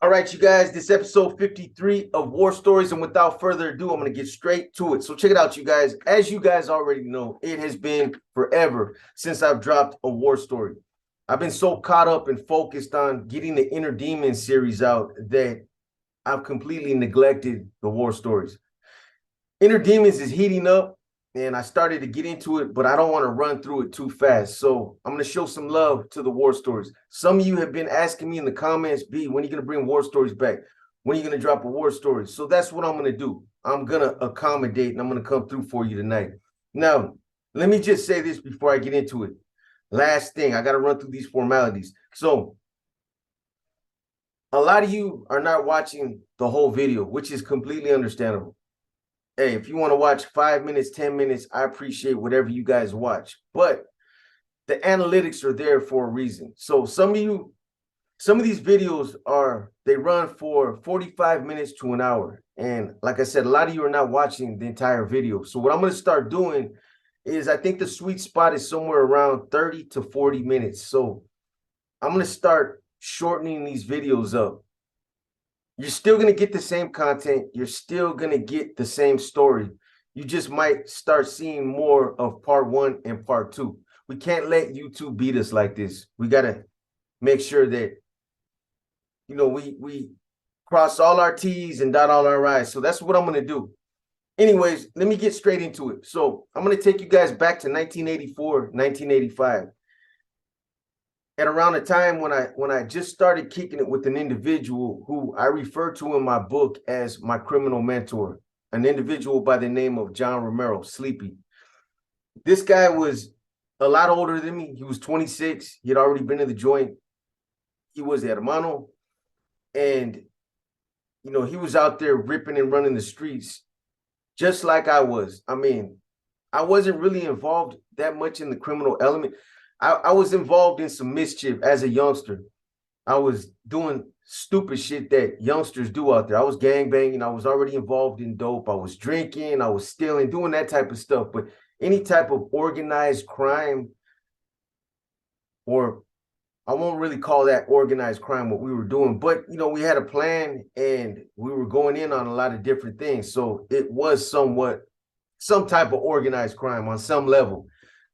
All right, you guys, this episode 53 of War Stories. And without further ado, I'm going to get straight to it. So check it out, you guys. As you guys already know, it has been forever since I've dropped a war story. I've been so caught up and focused on getting the Inner Demon series out that I've completely neglected the war stories. Inner Demons is heating up, and I started to get into it, but I don't want to run through it too fast. So I'm going to show some love to the war stories. Some of you have been asking me in the comments, B, when are you going to bring war stories back? When are you going to drop a war story? So that's what I'm going to do. I'm going to accommodate, and I'm going to come through for you tonight. Now, let me just say this before I get into it. Last thing, I got to run through these formalities. So a lot of you are not watching the whole video, which is completely understandable. Hey, if you want to watch 5 minutes, 10 minutes, I appreciate whatever you guys watch. But the analytics are there for a reason. So some of these videos they run for 45 minutes to an hour. And like I said, a lot of you are not watching the entire video. So what I'm going to start doing is I think the sweet spot is somewhere around 30 to 40 minutes. So I'm going to start shortening these videos up. You're still going to get the same content. You're still going to get the same story. You just might start seeing more of part one and part two. We can't let YouTube beat us like this. We got to make sure that, we cross all our T's and dot all our I's. So that's what I'm going to do. Anyways, let me get straight into it. So I'm going to take you guys back to 1984, 1985. At around the time when I just started kicking it with an individual who I refer to in my book as my criminal mentor, an individual by the name of John Romero, Sleepy. This guy was a lot older than me. He was 26. He had already been in the joint. He was hermano. And, he was out there ripping and running the streets just like I was. I mean, I wasn't really involved that much in the criminal element. I was involved in some mischief as a youngster. I was doing stupid shit that youngsters do out there. I was gang banging. I was already involved in dope. I was drinking. I was stealing, doing that type of stuff. But any type of organized crime, or I won't really call that organized crime what we were doing, but we had a plan and we were going in on a lot of different things. So it was somewhat some type of organized crime on some level.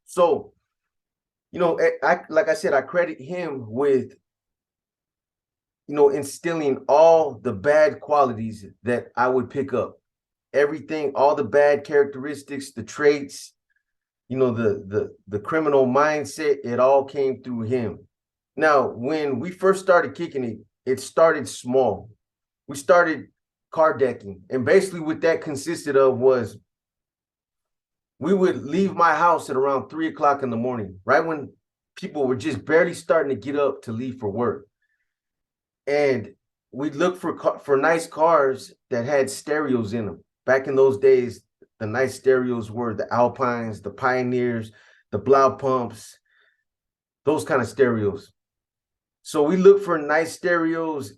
So, like I said, I credit him with instilling all the bad qualities that I would pick up. Everything, all the bad characteristics, the traits, the criminal mindset, it all came through him. Now, when we first started kicking it, it started small. We started car decking. And basically what that consisted of was we would leave my house at around 3 o'clock in the morning, right when people were just barely starting to get up to leave for work. And we'd look for nice cars that had stereos in them. Back in those days, the nice stereos were the Alpines, the Pioneers, the Blau Pumps, those kind of stereos. So we looked for nice stereos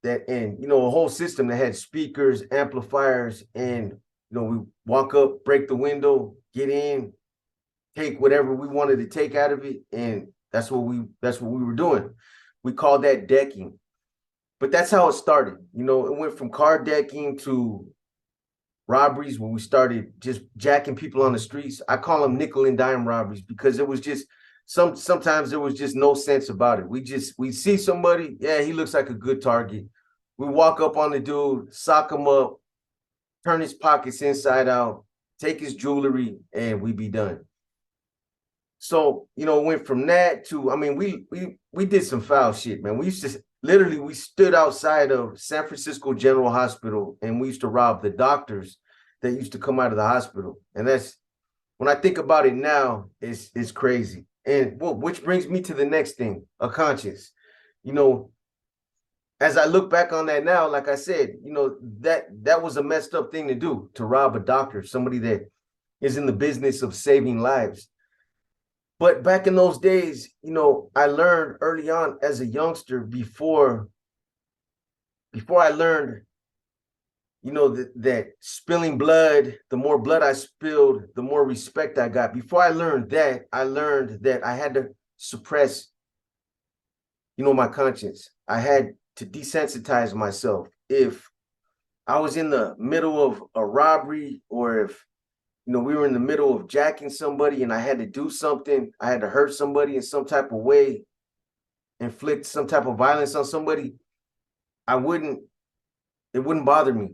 and a whole system that had speakers, amplifiers, and we walk up, break the window, get in, take whatever we wanted to take out of it, and that's what we were doing. We called that decking. But that's how it started. It went from car decking to robberies when we started just jacking people on the streets. I call them nickel and dime robberies because it was just sometimes there was just no sense about it. We see somebody, yeah, he looks like a good target. We walk up on the dude, sock him up, turn his pockets inside out, take his jewelry, and we be done. So, it went from that to, I mean, we did some foul shit, man. We used to literally, we stood outside of San Francisco General Hospital and we used to rob the doctors that used to come out of the hospital. And that's, when I think about it now, it's crazy. And well, which brings me to the next thing, a conscience. As I look back on that now, like I said, that was a messed up thing to do, to rob a doctor, somebody that is in the business of saving lives. But back in those days, I learned early on as a youngster before I learned, that spilling blood, the more blood I spilled, the more respect I got. Before I learned that I had to suppress, my conscience. I had to desensitize myself. If I was in the middle of a robbery, or if we were in the middle of jacking somebody and I had to do something, I had to hurt somebody in some type of way, inflict some type of violence on somebody, I wouldn't, it wouldn't bother me.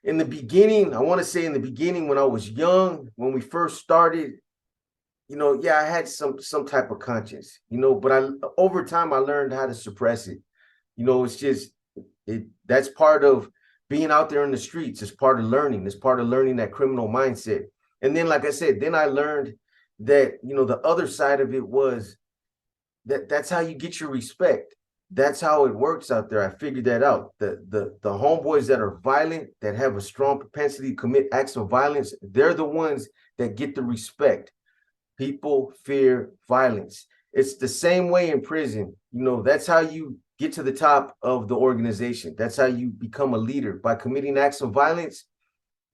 In the beginning, I want to say in the beginning when I was young, when we first started, yeah, I had some type of conscience, but over time I learned how to suppress it. It's just that's part of being out there in the streets. It's part of learning. It's part of learning that criminal mindset. And then, like I said, then I learned that, the other side of it was that's how you get your respect. That's how it works out there. I figured that out. The homeboys that are violent, that have a strong propensity to commit acts of violence, they're the ones that get the respect. People fear violence. It's the same way in prison. That's how you get to the top of the organization. That's how you become a leader, by committing acts of violence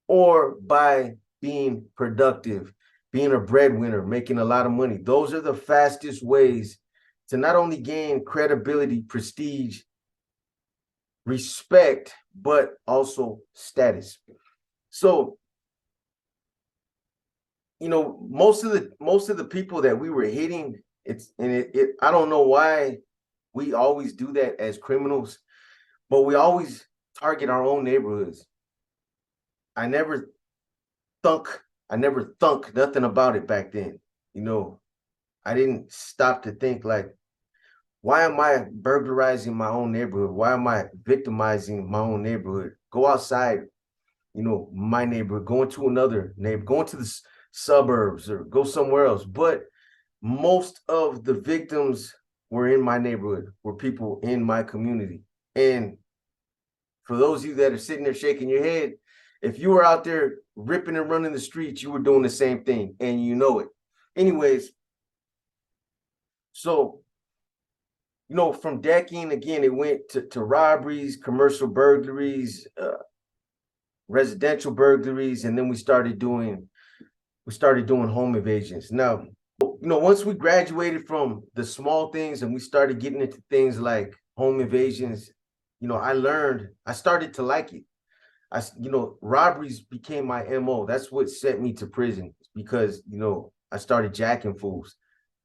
or by being productive, being a breadwinner, making a lot of money. Those are the fastest ways to not only gain credibility, prestige, respect, but also status. So, most of the people that we were hitting, I don't know why we always do that as criminals, but we always target our own neighborhoods. I never thunk nothing about it back then. I didn't stop to think like, why am I burglarizing my own neighborhood? Why am I victimizing my own neighborhood? Go outside, my neighborhood, go into another neighbor, go into the suburbs or go somewhere else. But most of the victims were in my neighborhood, were people in my community. And for those of you that are sitting there shaking your head, if you were out there ripping and running the streets, you were doing the same thing, and you know it. Anyways, so, from decking, again, it went to robberies, commercial burglaries, residential burglaries, and then we started doing home invasions. Now, once we graduated from the small things and we started getting into things like home invasions, I started to like it. Robberies became my MO. That's what sent me to prison, because, I started jacking fools.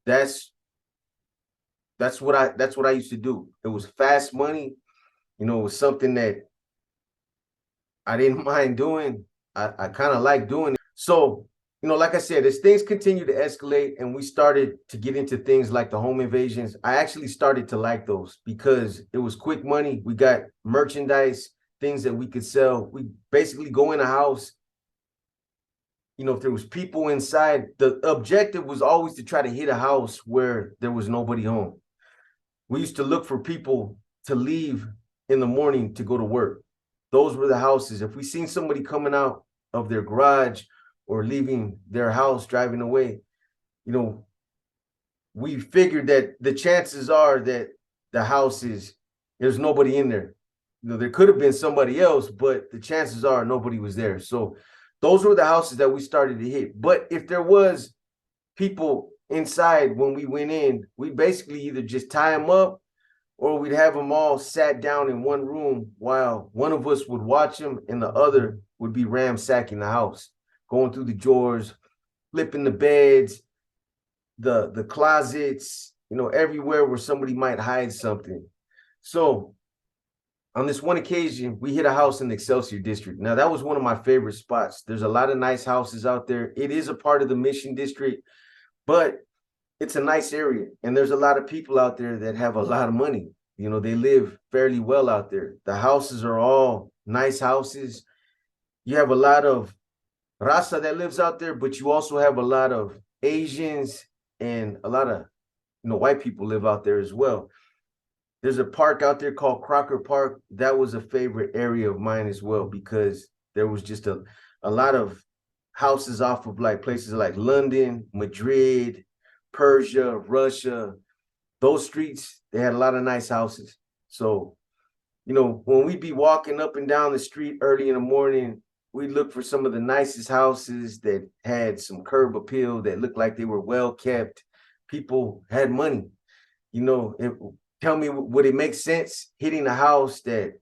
That's what I used to do. It was fast money. It was something that I didn't mind doing. I kind of like doing it. So, like I said, as things continue to escalate and we started to get into things like the home invasions, I actually started to like those because it was quick money. We got merchandise, things that we could sell. We basically go in a house. If there was people inside, the objective was always to try to hit a house where there was nobody home. We used to look for people to leave in the morning to go to work. Those were the houses. If we seen somebody coming out of their garage or leaving their house, driving away, we figured that the chances are that the house there's nobody in there. There could have been somebody else, but the chances are nobody was there. So those were the houses that we started to hit. But if there was people inside when we went in, we basically either just tie them up or we'd have them all sat down in one room while one of us would watch them and the other would be ransacking the house, going through the drawers, flipping the beds, the closets, everywhere where somebody might hide something. So on this one occasion, we hit a house in the Excelsior district. Now, that was one of my favorite spots. There's a lot of nice houses out there. It is a part of the Mission District, but it's a nice area. And there's a lot of people out there that have a lot of money. They live fairly well out there. The houses are all nice houses. You have a lot of raza that lives out there, but you also have a lot of Asians and a lot of, white people live out there as well. There's a park out there called Crocker Park. That was a favorite area of mine as well, because there was just a lot of houses off of like places like London, Madrid, Persia, Russia. Those streets, they had a lot of nice houses. So, when we'd be walking up and down the street early in the morning, we'd look for some of the nicest houses that had some curb appeal, that looked like they were well kept. People had money. Tell me, would it make sense hitting a house that,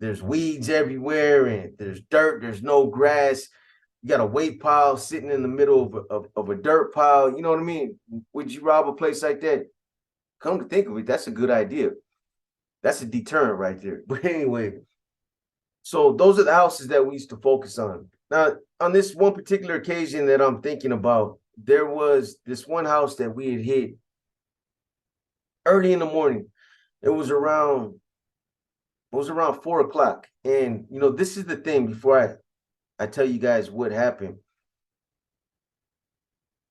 there's weeds everywhere and there's dirt, there's no grass, you got a weight pile sitting in the middle of a dirt pile, you know what I mean? Would you rob a place like that? Come to think of it, that's a good idea. That's a deterrent right there. But anyway, so those are the houses that we used to focus on. Now, on this one particular occasion that I'm thinking about, there was this one house that we had hit early in the morning. It was around 4 o'clock. And this is the thing before I tell you guys what happened.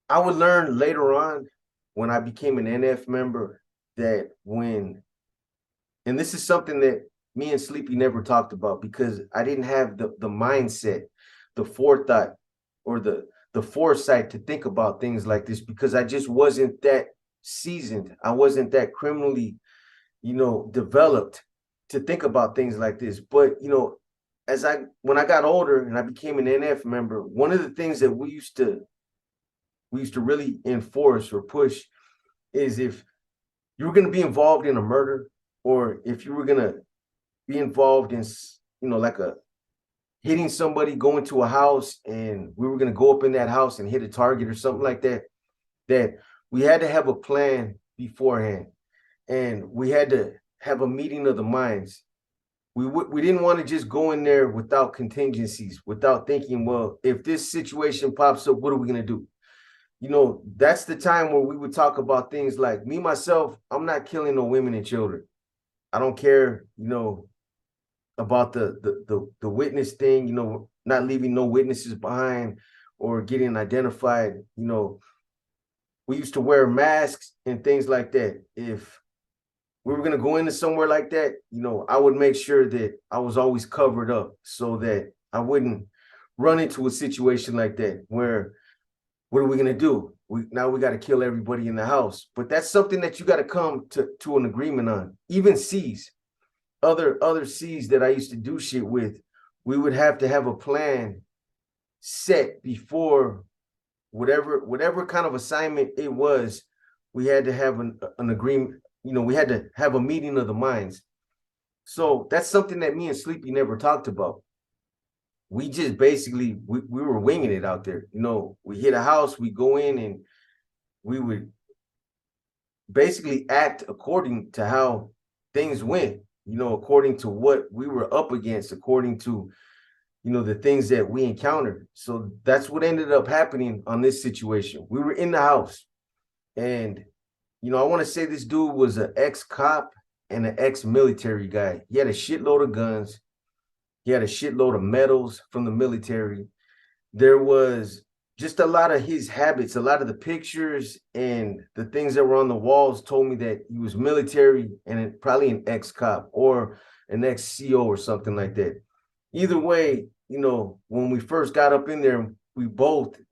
I would learn later on when I became an NF member that and this is something that me and Sleepy never talked about because I didn't have the mindset, the forethought, or the foresight to think about things like this because I just wasn't that seasoned. I wasn't that criminally, developed to think about things like this. But when I got older and I became an NF member, one of the things that we used to really enforce or push is if you were going to be involved in a murder or if you were going to be involved in, like a hitting somebody, going to a house and we were going to go up in that house and hit a target or something like that, that we had to have a plan beforehand and we had to have a meeting of the minds. We didn't want to just go in there without contingencies, without thinking, well, if this situation pops up, what are we going to do? That's the time where we would talk about things like me, myself, I'm not killing no women and children. I don't care, about the witness thing, not leaving no witnesses behind or getting identified. We used to wear masks and things like that. If we were going to go into somewhere like that, I would make sure that I was always covered up so that I wouldn't run into a situation like that where what are we going to do? Now we got to kill everybody in the house. But that's something that you got to come to an agreement on. Even C's, other C's that I used to do shit with, we would have to have a plan set before whatever kind of assignment it was. We had to have an agreement. We had to have a meeting of the minds. So that's something that me and Sleepy never talked about. We just basically we were winging it out there. We hit a house, we go in and we would basically act according to how things went, according to what we were up against, according to, the things that we encountered. So that's what ended up happening on this situation. We were in the house and, I want to say this dude was an ex-cop and an ex-military guy. He had a shitload of guns. He had a shitload of medals from the military. There was just a lot of his habits, a lot of the pictures and the things that were on the walls told me that he was military and probably an ex-cop or an ex-CO or something like that. Either way, when we first got up in there, it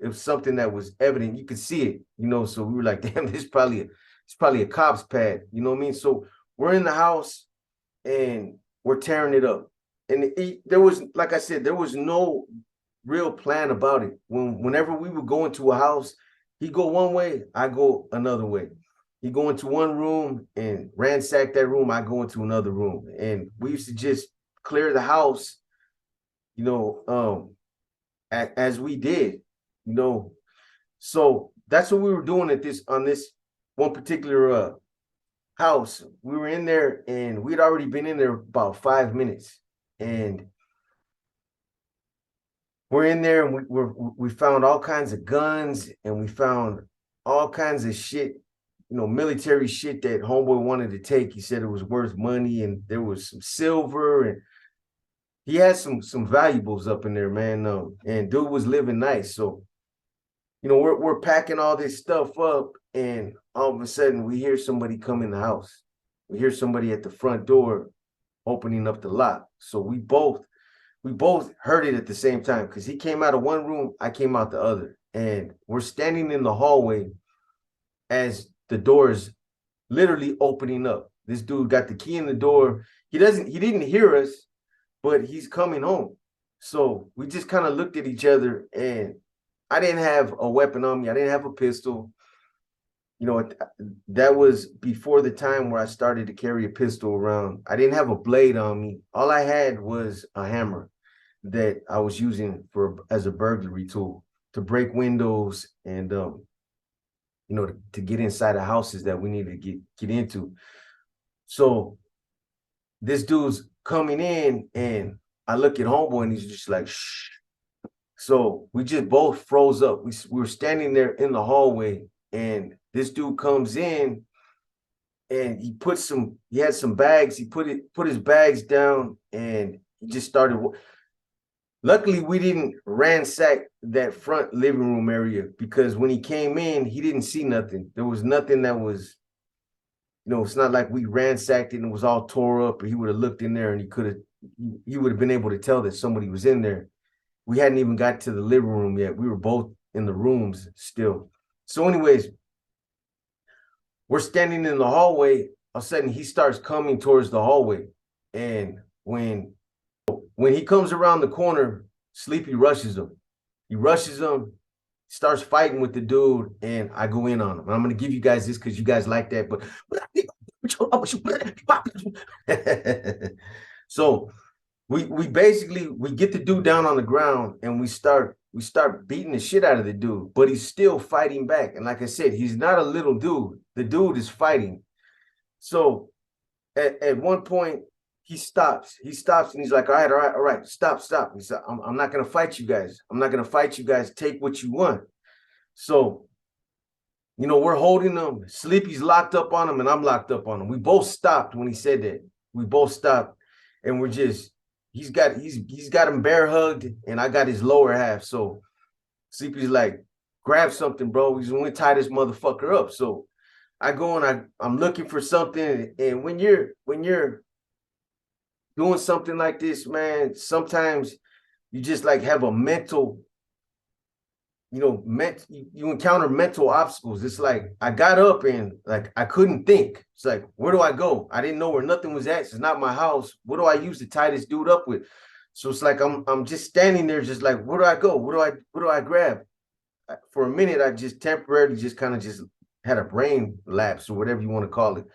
was something that was evident. You could see it, so we were like, damn, it's probably a cop's pad. You know what I mean? So we're in the house and we're tearing it up. And there was, like I said, there was no real plan about it. Whenever we would go into a house, he'd go one way, I go another way. He'd go into one room and ransack that room, I go into another room. And we used to just clear the house, as we did, So that's what we were doing on this one particular house. We were in there and we'd already been in there about 5 minutes. And we're in there and we found all kinds of guns and we found all kinds of shit, military shit that homeboy wanted to take. He said it was worth money and there was some silver and he had some valuables up in there, man. And dude was living nice. So, we're packing all this stuff up and all of a sudden we hear somebody come in the house. We hear somebody at the front door opening up the lock. So we both heard it at the same time because he came out of one room, I came out the other. And we're standing in the hallway as the door is literally opening up. This dude got the key in the door. He didn't hear us, but he's coming home. So we just kind of looked at each other and I didn't have a weapon on me. I didn't have a pistol. you know, that was before the time where I started to carry a pistol around. I didn't have a blade on me. All I had was a hammer that I was using for as a burglary tool to break windows and you know, to get inside of houses that we needed to get into. So this dude's coming in and I look at homeboy and he's just like, shh. So we just both froze up. We were standing there in the hallway and this dude comes in and he had some bags. He put his bags down and he just started. Luckily, we didn't ransack that front living room area because when he came in, he didn't see nothing. There was nothing that was, you know, it's not like we ransacked it and it was all tore up, or he would have looked in there and he would have been able to tell that somebody was in there. We hadn't even got to the living room yet. We were both in the rooms still. So, anyways, we're standing in the hallway. All of a sudden, he starts coming towards the hallway. And when he comes around the corner, Sleepy rushes him. He rushes him, starts fighting with the dude, and I go in on him. I'm going to give you guys this because you guys like that. But so we basically we get the dude down on the ground and we start beating the shit out of the dude, but he's still fighting back. And like I said, he's not a little dude. The dude is fighting. So at one point he stops and he's like, all right, stop. He said, I'm not gonna fight you guys. I'm not gonna fight you guys. Take what you want. So, you know, we're holding him. Sleepy's locked up on him and I'm locked up on him. We both stopped when he said that. We both stopped and we're just he's got him bear hugged and I got his lower half. So Sleepy's like, grab something, bro. He's gonna tie this motherfucker up. So I go and I'm looking for something. And when you're doing something like this, man, sometimes you just like have a mental, you know, you encounter mental obstacles. It's like I got up and like I couldn't think. It's like, where do I go? I didn't know where nothing was at. It's not my house. What do I use to tie this dude up with? So it's like I'm just standing there, just like, where do I go? What do I grab? For a minute, I just temporarily just kind of just had a brain lapse or whatever you want to call it.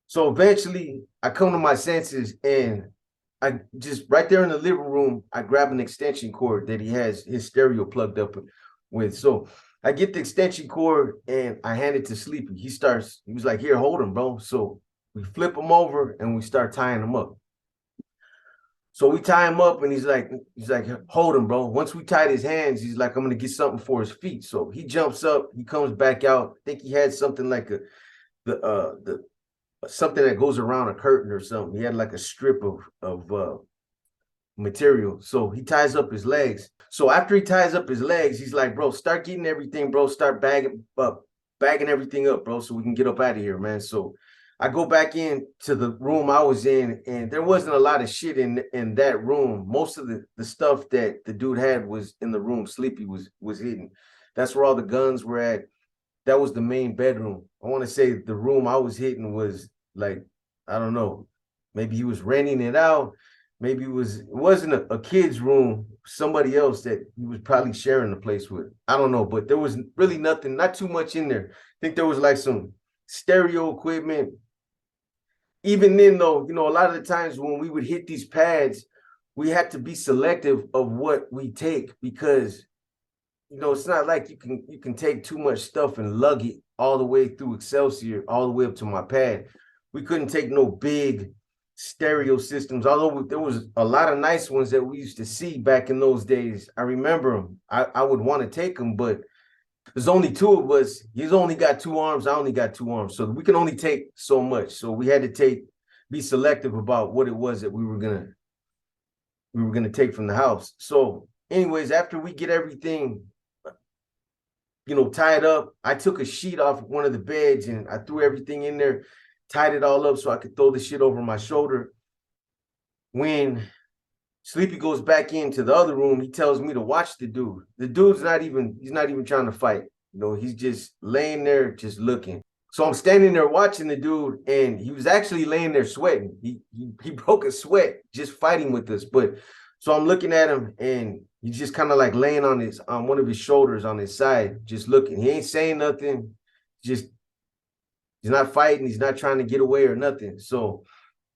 So eventually I come to my senses and I just right there in the living room, I grab an extension cord that he has his stereo plugged up with. So I get the extension cord and I hand it to Sleepy. He was like, here, hold him, bro. So we flip him over and we start tying him up. So we tie him up and he's like, hold him, bro. Once we tied his hands, he's like, I'm gonna get something for his feet. So he jumps up, he comes back out. I think he had something like the something that goes around a curtain or something. He had like a strip of material. So he ties up his legs. So after he ties up his legs, he's like, bro, start getting everything, bro. Start bagging everything up, bro, so we can get up out of here, man. So I go back into the room I was in, and there wasn't a lot of shit in that room. Most of the stuff that the dude had was in the room Sleepy was hidden. That's where all the guns were at. That was the main bedroom. I want to say the room I was hitting was like, I don't know, maybe he was renting it out. Maybe it wasn't a kid's room, somebody else that he was probably sharing the place with. I don't know, but there was really nothing, not too much in there. I think there was like some stereo equipment. Even then, though, you know, a lot of the times when we would hit these pads, we had to be selective of what we take because you know, it's not like you can take too much stuff and lug it all the way through Excelsior, all the way up to my pad. We couldn't take no big stereo systems, although there was a lot of nice ones that we used to see back in those days. I remember them. I would want to take them, but there's only two of us. He's only got two arms. I only got two arms. So we can only take so much. So we had to be selective about what it was that we were gonna take from the house. So anyways, after we get everything, you know, tied up, I took a sheet off one of the beds and I threw everything in there, tied it all up so I could throw the shit over my shoulder. When Sleepy goes back into the other room, he tells me to watch the dude. The dude's he's not even trying to fight. You know, he's just laying there, just looking. So I'm standing there watching the dude, and he was actually laying there sweating. He broke a sweat just fighting with us. But so I'm looking at him, and he's just kind of like laying on one of his shoulders on his side, just looking. He ain't saying nothing, just he's not fighting, he's not trying to get away or nothing. So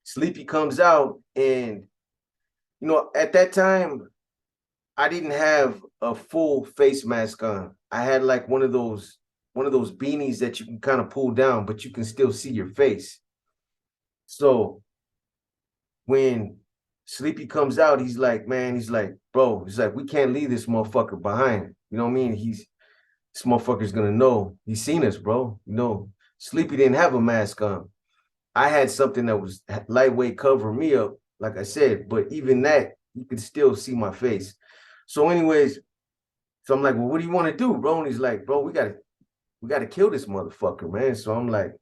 Sleepy comes out, and at that time, I didn't have a full face mask on. I had like one of those beanies that you can kind of pull down, but you can still see your face. So when Sleepy comes out, he's like, man, he's like, bro, he's like, we can't leave this motherfucker behind. You know what I mean? This motherfucker's gonna know. He's seen us, bro. Sleepy didn't have a mask on. I had something that was lightweight covering me up, like I said, but even that, you could still see my face. So, anyways, so I'm like, well, what do you want to do, bro? And he's like, bro, we gotta kill this motherfucker, man. So I'm like,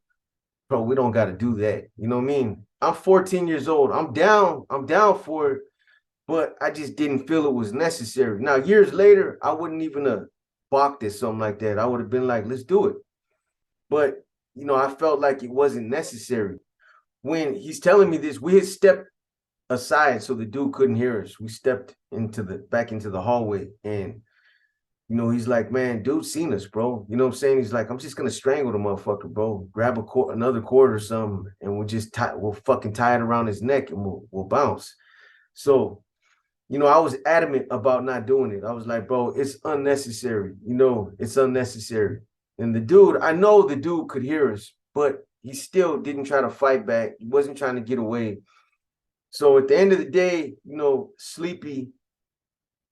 bro, we don't gotta do that. You know what I mean? I'm 14 years old. I'm down for it, but I just didn't feel it was necessary. Now, years later, I wouldn't even have balked at something like that. I would have been like, let's do it. But I felt like it wasn't necessary. When he's telling me this, we had stepped aside so the dude couldn't hear us. We stepped back into the hallway, and he's like, man, dude seen us, bro. You know what I'm saying? He's like, I'm just gonna strangle the motherfucker, bro. Grab another cord or something, and we'll fucking tie it around his neck, and we'll bounce. So, I was adamant about not doing it. I was like, bro, it's unnecessary. It's unnecessary. And I know the dude could hear us, but he still didn't try to fight back. He wasn't trying to get away. So at the end of the day, Sleepy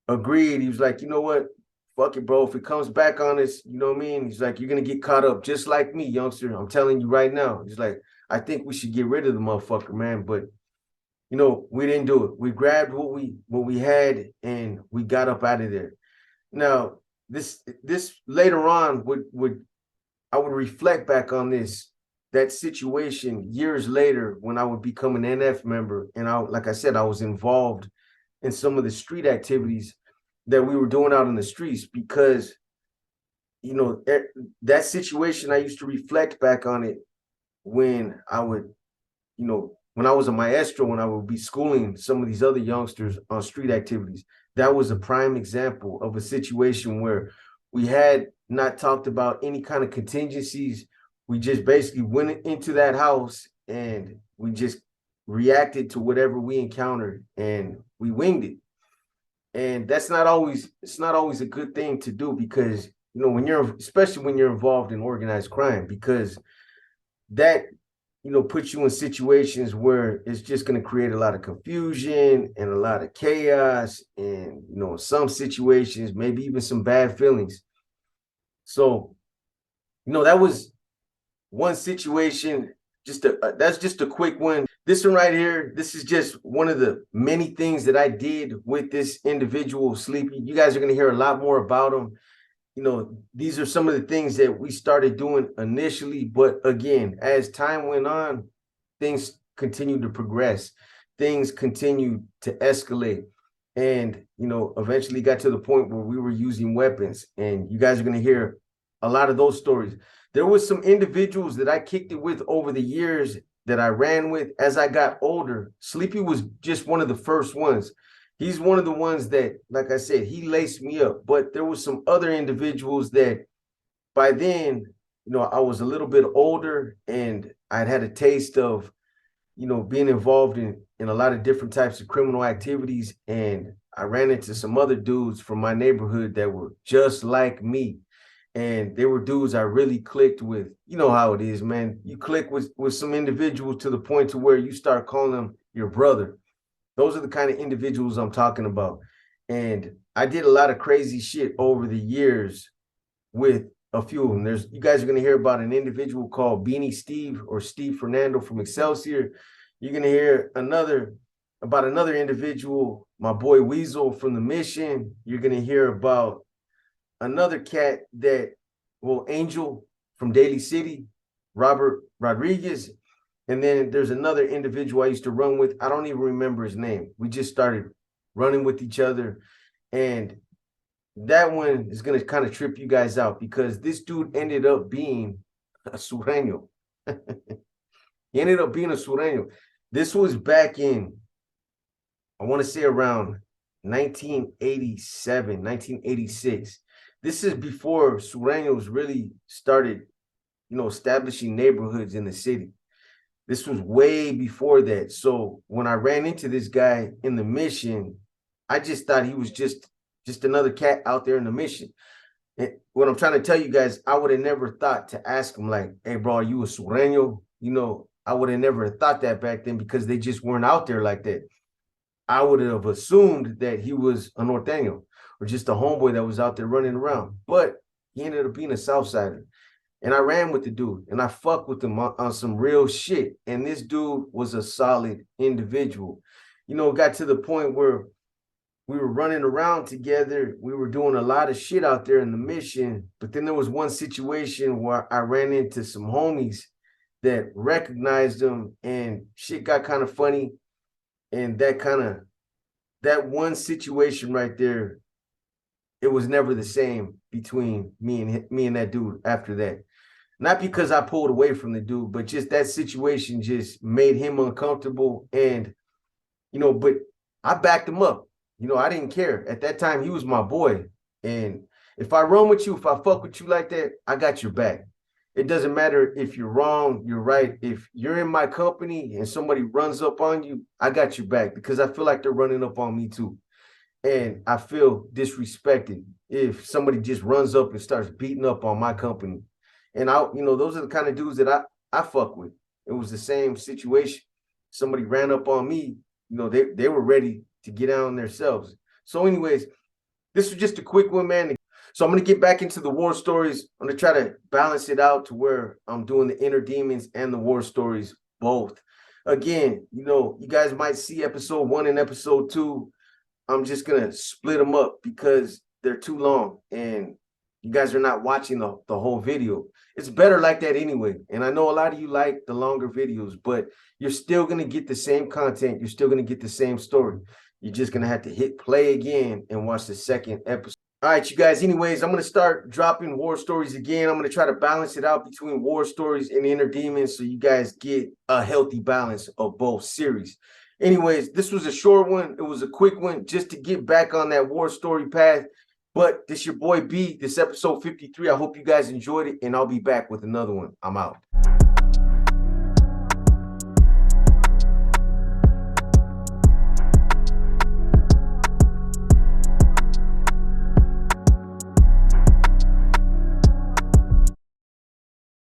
agreed. He was like, you know what? Fuck it, bro. If it comes back on us, you know what I mean? He's like, you're gonna get caught up just like me, youngster. I'm telling you right now. He's like, I think we should get rid of the motherfucker, man. But we didn't do it. We grabbed what we had, and we got up out of there. Now, this later on I would reflect back on that situation years later when I would become an NF member, and like I said, I was involved in some of the street activities that we were doing out in the streets, because that situation, I used to reflect back on it when I would, when I was a maestro, when I would be schooling some of these other youngsters on street activities. That was a prime example of a situation where we had not talked about any kind of contingencies. We just basically went into that house, and we just reacted to whatever we encountered, and we winged it. And it's not always a good thing to do, because especially when you're involved in organized crime, because that puts you in situations where it's just going to create a lot of confusion and a lot of chaos, and in some situations maybe even some bad feelings. So that was one situation. That's just a quick one. This one right here, this is just one of the many things that I did with this individual, Sleepy. You guys are going to hear a lot more about him. These are some of the things that we started doing initially, but again, as time went on, things continued to progress. Things continued to escalate, and eventually got to the point where we were using weapons. And you guys are going to hear a lot of those stories. There was some individuals that I kicked it with over the years that I ran with. As I got older, Sleepy was just one of the first ones. He's one of the ones that, like I said, he laced me up. But there was some other individuals that by then, I was a little bit older, and I'd had a taste of, being involved in a lot of different types of criminal activities. And I ran into some other dudes from my neighborhood that were just like me. And they were dudes I really clicked with. You know how it is, man. You click with some individuals to the point to where you start calling them your brother. Those are the kind of individuals I'm talking about. And I did a lot of crazy shit over the years with a few of them. You guys are going to hear about an individual called Beanie Steve, or Steve Fernando from Excelsior. You're going to hear about another individual, my boy Weasel from the Mission. You're going to hear about another cat Angel from Daly City, Robert Rodriguez. And then there's another individual I used to run with. I don't even remember his name. We just started running with each other. And that one is going to kind of trip you guys out, because this dude ended up being a sureño. He ended up being a sureño. This was back in, I want to say around 1987, 1986. This is before sureños really started establishing neighborhoods in the city. This was way before that. So when I ran into this guy in the mission, I just thought he was just another cat out there in the mission. And what I'm trying to tell you guys, I would have never thought to ask him like, "Hey, bro, are you a sureño?" I would have never thought that back then because they just weren't out there like that. I would have assumed that he was a norteño or just a homeboy that was out there running around. But he ended up being a Southsider. And I ran with the dude and I fucked with him on some real shit. And this dude was a solid individual. Got to the point where we were running around together. We were doing a lot of shit out there in the mission. But then there was one situation where I ran into some homies that recognized him and shit got kind of funny. And that one situation right there, it was never the same between me and that dude after that. Not because I pulled away from the dude, but just that situation just made him uncomfortable. And, but I backed him up. I didn't care. At that time, he was my boy. And if I run with you, if I fuck with you like that, I got your back. It doesn't matter if you're wrong, you're right. If you're in my company and somebody runs up on you, I got your back because I feel like they're running up on me too. And I feel disrespected if somebody just runs up and starts beating up on my company. And those are the kind of dudes that I fuck with. It was the same situation. Somebody ran up on me, they were ready to get on themselves. So anyways, this was just a quick one, man. So I'm going to get back into the war stories. I'm going to try to balance it out to where I'm doing the inner demons and the war stories both. Again, you guys might see episode 1 and episode 2. I'm just going to split them up because they're too long and you guys are not watching the whole video. It's better like that anyway. And I know a lot of you like the longer videos, but you're still going to get the same content. You're still going to get the same story. You're just going to have to hit play again and watch the second episode. All right, you guys, anyways, I'm going to start dropping war stories again. I'm going to try to balance it out between war stories and inner demons so you guys get a healthy balance of both series. Anyways, this was a short one. It was a quick one just to get back on that war story path. But this your boy B, this episode 53. I hope you guys enjoyed it, and I'll be back with another one. I'm out.